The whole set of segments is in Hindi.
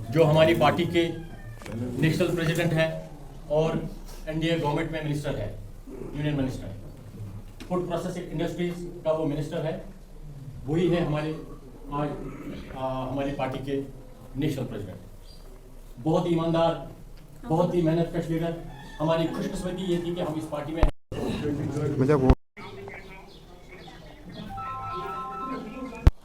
जो हमारी पार्टी के नेशनल प्रेसिडेंट है और एनडीए गवर्नमेंट में मिनिस्टर है, यूनियन मिनिस्टर है, फूड प्रोसेसिंग इंडस्ट्रीज का वो मिनिस्टर है, वही है हमारे आज हमारी पार्टी के नेशनल प्रेसिडेंट। बहुत ही ईमानदार, बहुत ही मेहनतकश लीडर। हमारी खुशकिस्मती ये थी कि हम इस पार्टी में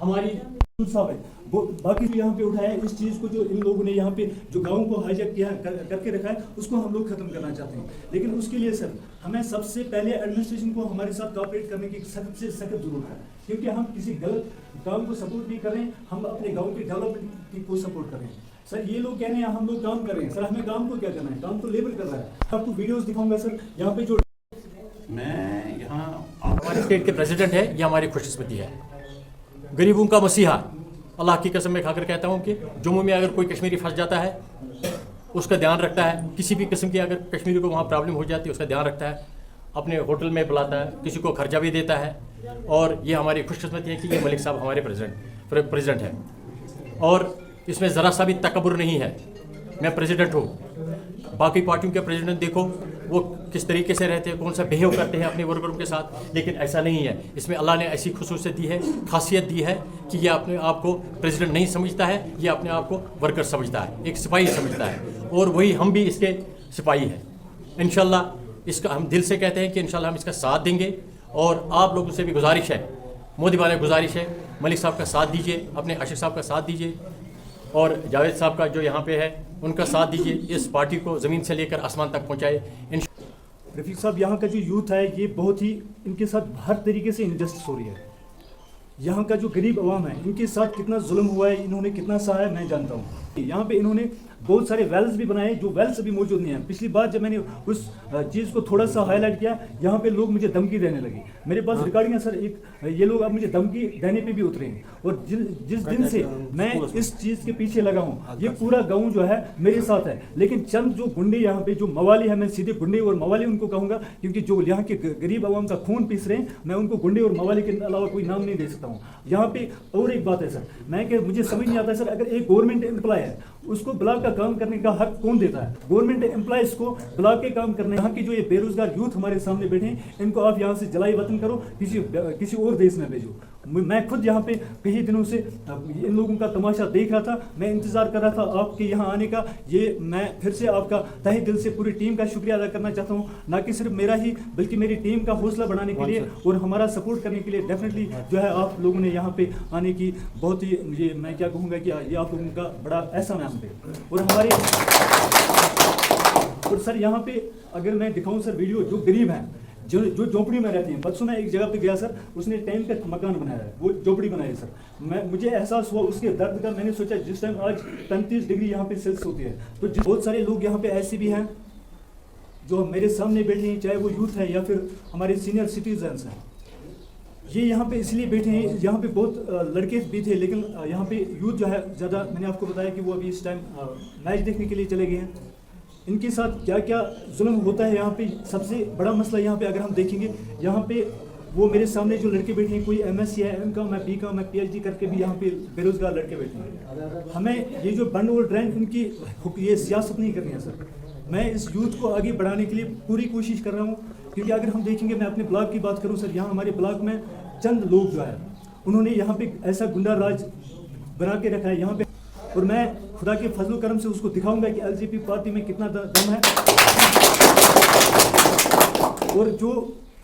हमारी साहब है वो बाकी यहाँ पे उठाया इस चीज़ को, जो इन लोगों ने यहाँ पे जो गाँव को हाईजैक किया करके रखा है, उसको हम लोग खत्म करना चाहते हैं। लेकिन उसके लिए सर हमें सबसे पहले एडमिनिस्ट्रेशन को हमारे साथ कोऑपरेट करने की सख्त से सख्त जरूरत है, क्योंकि हम किसी गलत काम को सपोर्ट नहीं कर रहे हैं, हम अपने गाँव के डेवलपमेंट को सपोर्ट कर रहे हैं। सर ये लोग कह रहे हैं हम लोग काम कर रहे हैं, सर हमें काम को क्या करना है, काम तो लेबर कर रहा है। आपको वीडियोस दिखाऊंगा सर, यहाँ पे जो मैं यहाँ हमारे स्टेट के प्रेसिडेंट है, ये हमारी खुशकिस्मती है। गरीबों का मसीहा, अल्लाह की कसम में खाकर कहता हूँ कि जम्मू में अगर कोई कश्मीरी फंस जाता है उसका ध्यान रखता है, किसी भी किस्म की अगर कश्मीरी को वहाँ प्रॉब्लम हो जाती है उसका ध्यान रखता है, अपने होटल में बुलाता है, किसी को खर्चा भी देता है। और ये हमारी खुशकिस्मती है कि ये मलिक साहब हमारे प्रेसिडेंट हैं और इसमें ज़रा सा भी तकब्बुर नहीं है। मैं प्रेसिडेंट हूँ, बाकी पार्टियों के प्रेसिडेंट देखो वो किस तरीके से रहते हैं, कौन सा बिहेव करते हैं अपने वर्करों के साथ, लेकिन ऐसा नहीं है। इसमें अल्लाह ने ऐसी खुसूसियत दी है, खासियत दी है कि ये अपने आप को प्रेसिडेंट नहीं समझता है, ये अपने आप को वर्कर समझता है, एक सिपाही समझता है, और वही हम भी इसके सिपाही हैं। इंशाल्लाह इसका हम दिल से कहते हैं कि इंशाल्लाह हम इसका साथ देंगे। और आप लोगों से भी गुजारिश है, मोदी वाले गुजारिश है, मलिक साहब का साथ दीजिए, अपने आशिक साहब का साथ दीजिए और जावेद साहब का जो यहाँ पे है उनका साथ दीजिए। इस पार्टी को ज़मीन से लेकर आसमान तक पहुँचाए। रफीक साहब यहाँ का जो यूथ है ये बहुत ही इनके साथ हर तरीके से इनजस्टिस हो रही है। यहाँ का जो गरीब आवाम है इनके साथ कितना जुल्म हुआ है, इन्होंने कितना सहा है मैं जानता हूँ। यहाँ पे इन्होंने बहुत सारे वेल्स भी बनाए जो वेल्स अभी मौजूद नहीं है। पिछली बार जब मैंने उस चीज़ को थोड़ा सा हाईलाइट किया, यहाँ पे लोग मुझे धमकी देने लगे। मेरे पास रिकॉर्डिंग है सर, एक ये लोग अब मुझे धमकी देने पे भी उतरे हैं। और जिस दिन से मैं इस चीज़ के पीछे लगा हूँ, ये पूरा गाँव जो है मेरे साथ है। लेकिन चंद जो गुंडे यहाँ पे जो मवाली है, मैं सीधे गुंडे और मवाली उनको कहूँगा, क्योंकि जो यहाँ के गरीब आवाम का खून पीस रहे हैं, मैं उनको गुंडे और मवाली के अलावा कोई नाम नहीं दे सकता हूँ यहाँ पे। और एक बात है सर, मैं कि मुझे समझ नहीं आता सर, अगर एक गवर्नमेंट एम्प्लॉय है उसको ब्लॉक का काम करने का हक कौन देता है? गवर्नमेंट एम्प्लॉयज को ब्लॉक के काम करने। यहाँ की जो ये बेरोजगार यूथ हमारे सामने बैठे हैं, इनको आप यहाँ से जलाई वतन करो, किसी और देश में भेजो। मैं खुद यहाँ पे कई दिनों से इन लोगों का तमाशा देख रहा था, मैं इंतजार कर रहा था आपके यहाँ आने का। ये मैं फिर से आपका तहे दिल से पूरी टीम का शुक्रिया अदा करना चाहता हूँ, ना कि सिर्फ मेरा ही बल्कि मेरी टीम का हौसला बढ़ाने के लिए और हमारा सपोर्ट करने के लिए। डेफिनेटली जो है आप लोगों ने यहाँ पे आने की बहुत ही, ये मैं क्या कहूँगा कि ये आप लोगों का बड़ा एहसान है हम पे। और हमारे और सर यहाँ पे अगर मैं दिखाऊँ सर वीडियो, जो गरीब हैं जो झोपड़ी में रहते हैं, परसों मैं एक जगह पे गया सर, उसने टेंट का मकान बनाया है, वो झोपड़ी बनाई है सर। मुझे एहसास हुआ उसके दर्द का। मैंने सोचा जिस टाइम आज 35 डिग्री यहाँ पे सेल्सियस होती है, तो बहुत सारे लोग यहाँ पे ऐसे भी हैं जो मेरे सामने बैठे हैं, चाहे वो यूथ है या फिर हमारे सीनियर सिटीजन्स हैं। ये यहाँ पे इसलिए बैठे हैं, यहाँ पे बहुत लड़के भी थे, लेकिन यहाँ पे यूथ जो है ज़्यादा, मैंने आपको बताया कि वो अभी इस टाइम मैच देखने के लिए चले गए हैं। इनके साथ क्या क्या जुल्म होता है यहाँ पे, सबसे बड़ा मसला यहाँ पे अगर हम देखेंगे, यहाँ पे वो मेरे सामने जो लड़के बैठे हैं, कोई MSc है, M.Com है, B.Com है, PhD करके भी यहाँ पे बेरोजगार लड़के बैठे हैं। हमें ये जो बंड और ड्रैन, इनकी ये सियासत नहीं करनी है सर। मैं इस यूथ को आगे बढ़ाने के लिए पूरी कोशिश कर रहा हूँ, क्योंकि अगर हम देखेंगे, मैं अपने ब्लॉक की बात करूँ सर, यहाँ हमारे ब्लॉक में चंद लोग जो है उन्होंने यहाँ पे ऐसा गुंडा राज बना के रखा है यहाँ पे। और मैं खुदा के फजल करम से उसको दिखाऊंगा कि LJP पार्टी में कितना दम है। और जो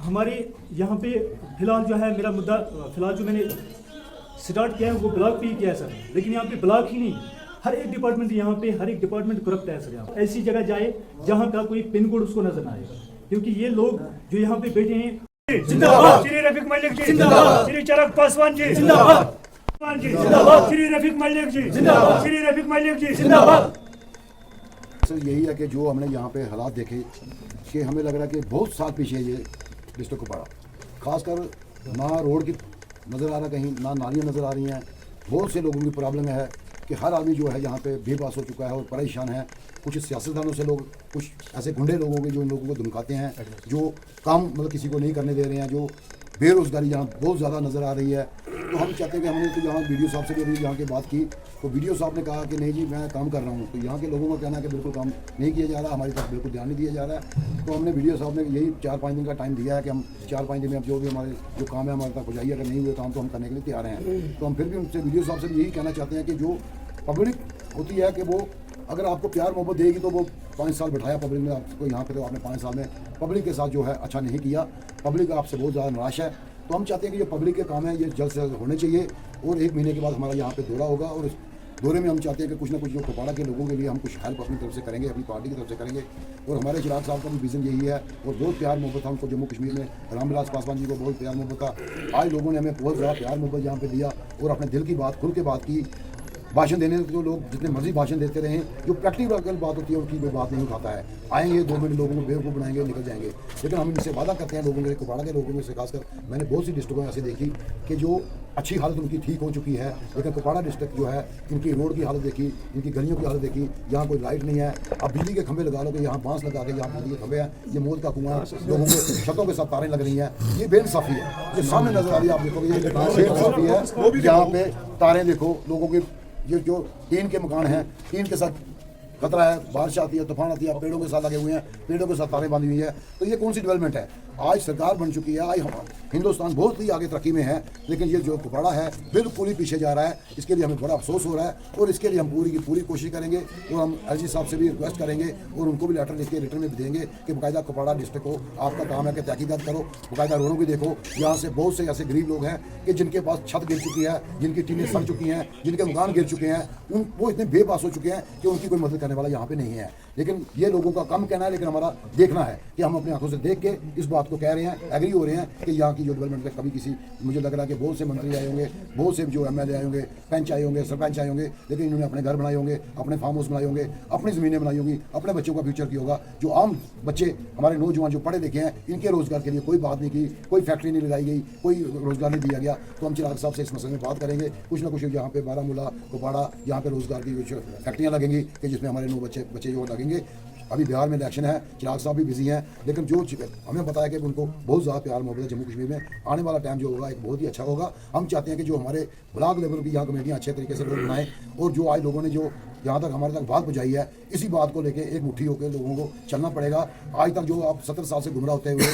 हमारे यहाँ पे फिलहाल जो है मेरा मुद्दा, फिलहाल जो मैंने स्टार्ट किया है वो ब्लॉक पे ही किया है सर। लेकिन यहाँ पे ब्लॉक ही नहीं, हर एक डिपार्टमेंट, यहाँ पे हर एक डिपार्टमेंट करप्ट है सर। यहाँ ऐसी जगह जाए जहाँ का कोई पिन कोड उसको नजर ना आए, क्योंकि ये लोग जो यहाँ पे बैठे हैं, जिंदाबाद श्री रफीक मलिक जी, जिंदाबाद श्री चिराग पासवान जी, जिंदाबाद जिंदाबाद श्री रफीक मलिक जी, जिंदाबाद श्री रफीक मलिक जी, जिंदाबाद। सर यही है कि जो हमने यहाँ पे हालात देखे कि हमें लग रहा है कि बहुत साल पीछे ये डिस्ट्रिक्ट को पड़ा। खासकर ना रोड की नज़र आ रहा कहीं, ना नालियाँ नज़र आ रही हैं। बहुत से लोगों की प्रॉब्लम है कि हर आदमी जो है यहाँ पे बेबस हो चुका है और परेशान है। कुछ सियासतदानों से लोग, कुछ ऐसे गुंडे लोग होंगे जो इन लोगों को धमकाते हैं, जो काम मतलब किसी को नहीं करने दे रहे हैं, जो बेरोज़गारी यहाँ बहुत ज़्यादा नज़र आ रही है। तो हम चाहते हैं कि हमने तो यहाँ वीडियो साहब से भी अभी यहाँ की बात की, तो वीडियो साहब ने कहा कि नहीं जी मैं काम कर रहा हूँ। तो यहाँ के लोगों का कहना है कि बिल्कुल काम नहीं किया जा रहा, हमारी तरफ बिल्कुल ध्यान नहीं दिया जा रहा है। तो हमने वीडियो साहब ने यही 4-5 दिन का टाइम दिया है कि हम 4-5 दिन में जो भी हमारे जो काम है हमारे तक हो जाइए। अगर नहीं हुए काम तो हम करने के लिए तैयार हैं। तो हम फिर भी उनसे वीडियो साहब से यही कहना चाहते हैं कि जो पब्लिक होती है कि वो अगर आपको प्यार मोहब्बत देगी तो वो 5 साल बैठाया पब्लिक ने आपको यहाँ पे, तो आपने 5 साल में पब्लिक के साथ जो है अच्छा नहीं किया। पब्लिक आपसे बहुत ज़्यादा निराश है। तो हम चाहते हैं कि जो पब्लिक के काम है ये जल्द से जल्द होने चाहिए और 1 महीने के बाद हमारा यहाँ पे दौरा होगा और इस दौरे में हम चाहते हैं कि कुछ ना कुछ जो कुपवाड़ा के लोगों के लिए हम कुछ हेल्प अपनी तरफ से करेंगे, अपनी पार्टी की तरफ से करेंगे। और हमारे चिराग साहब का भी विज़न यही है और बहुत प्यार मोहब्बत था हमको जम्मू कश्मीर में। रामविलास पासवान जी को बहुत प्यार मोहब्बत था। आज लोगों ने हमें बहुत ज़्यादा प्यार मोहब्बत यहाँ पे दिया और अपने दिल की बात खुल के बात की। भाषण देने जो लोग जितने मर्जी भाषण देते रहे, जो प्रैक्टिकल बात होती है उनकी कोई बात नहीं उठाता है। आएंगे 2 मिनट लोगों को बेवकूफ़ बनाएंगे, निकल जाएंगे। लेकिन हम इनसे वादा करते हैं लोगों के, कुपवाड़ा के लोगों में से खासकर मैंने बहुत सी डिस्ट्रिक्टों में ऐसे देखी कि जो अच्छी हालत उनकी ठीक हो चुकी है, लेकिन कुपवाड़ा डिस्ट्रिक्ट जो है इनकी रोड की हालत देखी, इनकी गलियों की हालत देखी, यहाँ कोई लाइट नहीं है। अब बिजली के खंभे लगा लो कि यहाँ बांस लगा के यहाँ बिजली के खंभे हैं, ये मौत का कुआं, लोगों के छतों के साथ तारें लग रही हैं। ये बेइंसाफ़ी है, ये सामने नजर आ रही है, आप देखोगे ये बेइंसाफ़ी है। यहाँ पे तारें देखो, लोगों के ये जो टीन के मकान हैं, टीन के साथ खतरा है, बारिश आती है, तूफान आती है, पेड़ों के साथ लगे हुए हैं, पेड़ों के साथ तारें बांधी हुई है। तो ये कौन सी डेवलपमेंट है? आज सरकार बन चुकी है, आज हम हिंदुस्तान बहुत ही आगे तरक्की में है, लेकिन ये जो कुपवाड़ा है बिल्कुल ही पीछे जा रहा है। इसके लिए हमें बड़ा अफसोस हो रहा है और इसके लिए हम पूरी की पूरी कोशिश करेंगे और हम एलजी साहब से भी रिक्वेस्ट करेंगे और उनको भी लेटर लिख के रिटर्न में भी देंगे कि बाकायदा कुपवाड़ा डिस्ट्रिक्ट को आपका काम है कि तहकीकात करो, बाकायदा रोडों की देखो। यहाँ से बहुत से ऐसे गरीब लोग हैं कि जिनके पास छत गिर चुकी है, जिनकी टीनें सड़ चुकी हैं, जिनके मकान गिर चुके हैं, वो इतने बेबस हो चुके हैं कि उनकी कोई मदद करने वाला यहाँ पे नहीं है। लेकिन ये लोगों का कम कहना है, लेकिन हमारा देखना है कि हम अपनी आंखों से देख के इस बात को कह रहे हैं, एग्री हो रहे हैं कि यहाँ की जो डेवलपमेंट है कभी किसी, मुझे लग रहा है कि बहुत से मंत्री आए होंगे, बहुत से जो एमएलए आए होंगे, पंच आए होंगे, सरपंच आए होंगे, लेकिन इन्होंने अपने घर बनाए होंगे, अपने फार्म हाउस बनाए होंगे, अपनी ज़मीनें बनाई होंगी, अपने बच्चों का फ्यूचर किया होगा। जो आम बच्चे हमारे नौजवान जो पढ़े लिखे हैं, इनके रोज़गार के लिए कोई बात नहीं की, कोई फैक्ट्री नहीं लगाई गई, कोई रोज़गार नहीं दिया गया। तो हम चिराग साहब से इस मसले में बात करेंगे, कुछ ना कुछ यहाँ पे बारामूला, कुपवाड़ा, यहाँ पे रोज़गार की कुछ फैक्ट्रियाँ लगेंगी कि जिसमें हमारे 9 बच्चे जो लगेंगे। अभी बिहार में इलेक्शन है, चिराग साहब भी बिजी हैं, लेकिन जो हमें बताया कि उनको बहुत ज़्यादा प्यार मोहब्बत है जम्मू कश्मीर में। आने वाला टाइम जो होगा एक बहुत ही अच्छा होगा। हम चाहते हैं कि जो हमारे ब्लॉक लेवल की यहाँ कमेटियाँ अच्छे तरीके से लोग बनाएं और जो आज लोगों ने जो यहाँ तक हमारे तक बात पहुँचाई है, इसी बात को लेकर एक मुट्ठी होकर लोगों को चलना पड़ेगा। आज तक जो आप 70 साल से गुमराह होते हुए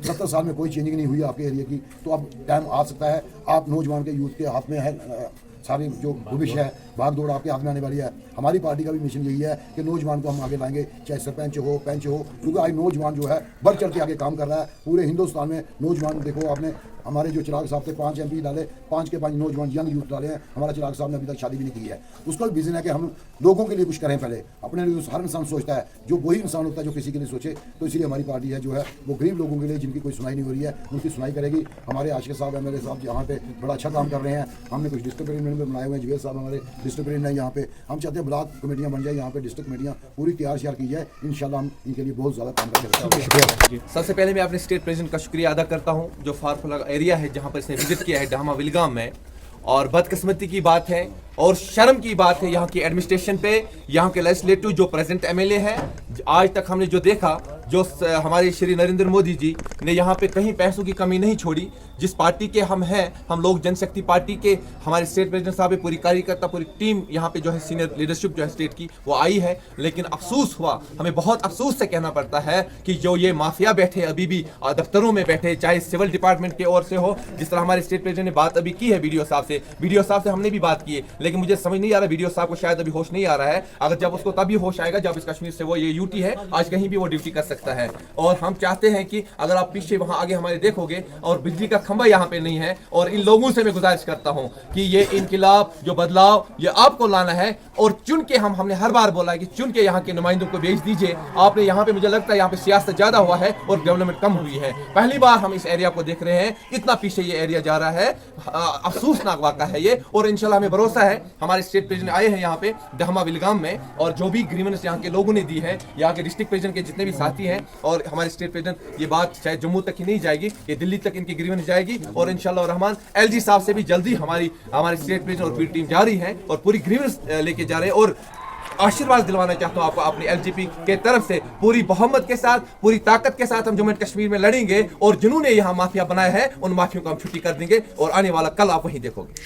70 साल में कोई चेंजिंग नहीं हुई आपके एरिया की, तो अब टाइम आ सकता है। आप नौजवान के यूथ के हाथ में है सारी जो भविष्य है, भाग दौड़ आपके हाथ में आने वाली है। हमारी पार्टी का भी मिशन यही है कि नौजवान को हम आगे लाएंगे, चाहे सरपंच हो, पंच हो, क्योंकि आज नौजवान जो है बढ़ चढ़ के आगे काम कर रहा है। पूरे हिंदुस्तान में नौजवान देखो, आपने हमारे जो चिराग साहब थे 5 MP डाले, 5 के 5 नौजवान यंग यूथ डाले हैं। हमारा चिराग साहब ने अभी तक शादी भी नहीं की है। उसका भी विजन है कि हम लोगों के लिए कुछ करें, पहले अपने लिए। हर इंसान सोचता है, जो वही इंसान होता है जो किसी के लिए सोचे। तो इसलिए हमारी पार्टी है जो है वो गरीब लोगों के लिए, जिनकी कोई सुनाई नहीं हो रही है, उनकी सुनाई करेगी। हमारे आशिक साहब MLA साहब यहाँ पे बड़ा अच्छा काम कर रहे हैं। हमने कुछ डिस्ट्रिक्ट प्रेसिडेंट बनाए हुए हैं, जुबेर साहब हमारे डिस्ट्रिक्ट प्रेसिडेंट हैं यहाँ पे। हम चाहते हैं ब्लॉक कमेटियाँ बन जाए, यहाँ पे डिस्ट्रिक्ट कमेटियाँ पूरी तैयार की जाए। इंशाल्लाह हम इनके लिए बहुत ज़्यादा काम करेंगे। सबसे पहले मैं अपने स्टेट प्रेसिडेंट का शुक्रिया अदा करता हूँ, जो फारफुला एरिया है जहाँ पर इसने विजिट किया है, डामा विलगाम में। और बदकिस्मती की बात है और शर्म की बात है यहाँ की एडमिनिस्ट्रेशन पे, यहाँ के लेजिस्लेटिव जो प्रेजेंट MLA है। आज तक हमने जो देखा, जो हमारे श्री नरेंद्र मोदी जी ने यहाँ पे कहीं पैसों की कमी नहीं छोड़ी। जिस पार्टी के हम हैं, हम लोग जनशक्ति पार्टी के, हमारे स्टेट प्रेसिडेंट साहब, पूरी कार्यकर्ता, पूरी टीम यहाँ पे जो है सीनियर लीडरशिप जो है स्टेट की वो आई है। लेकिन अफसोस हुआ, हमें बहुत अफसोस से कहना पड़ता है कि जो ये माफिया बैठे अभी भी दफ्तरों में बैठे, चाहे सिविल डिपार्टमेंट की ओर से हो, जिस तरह हमारे स्टेट प्रेसिडेंट ने बात अभी की है वीडियो साहब से हमने भी बात की है। लेकिन मुझे समझ नहीं आ रहा, वीडियो साहब को शायद अभी होश नहीं आ रहा है। अगर जब उसको तभी होश आएगा जब इस कश्मीर से वो, ये यूटी है, आज कहीं भी वो ड्यूटी कर सकता है। और हम चाहते हैं कि अगर आप पीछे वहां आगे हमारे देखोगे और बिजली का खंभा यहाँ पे नहीं है, और इन लोगों से मैं गुजारिश करता हूं कि ये इनकिलाब, जो बदलाव, ये आपको लाना है। और चुन के हमने हर बार बोला है कि चुन के यहाँ के नुमाइंदों को भेज दीजिए। आपने यहाँ पे, मुझे लगता है यहाँ पे सियासत ज्यादा हुआ है और डेवलपमेंट कम हुई है। पहली बार हम इस एरिया को देख रहे हैं, इतना पीछे ये एरिया जा रहा है। अफसोसनाक वाक़ा है ये। और इंशाल्लाह हमें भरोसा है, हमारे स्टेट प्रेसिडेंट आए हैं यहाँ पे डामा विलगाम में, और जो भी ग्रीवेंस यहाँ के लोगों ने दी है, यहाँ के डिस्ट्रिक्ट प्रेसिडेंट के जितने भी साथी हैं और हमारे स्टेट प्रेसिडेंट ये बात शायद जम्मू तक ही नहीं जाएगी, ये दिल्ली तक इनकी ग्रीवेंस जाएगी और इंशाल्लाह रहमान एलजी साहब से भी जल्दी हमारी स्टेट प्रेसिडेंट और पूरी टीम जा रही है और पूरी ग्रीवेंस लेके जा रहे हैं। और आशीर्वाद दिलवाना चाहता हूं आपको अपनी एलजीपी के तरफ से, पूरी बहुमत के साथ, पूरी ताकत के साथ हम जम्मू एंड कश्मीर में लड़ेंगे और जिन्होंने यहाँ माफिया बनाया है उन माफियों को हम छुट्टी कर देंगे और आने वाला कल आप वहीं देखोगे।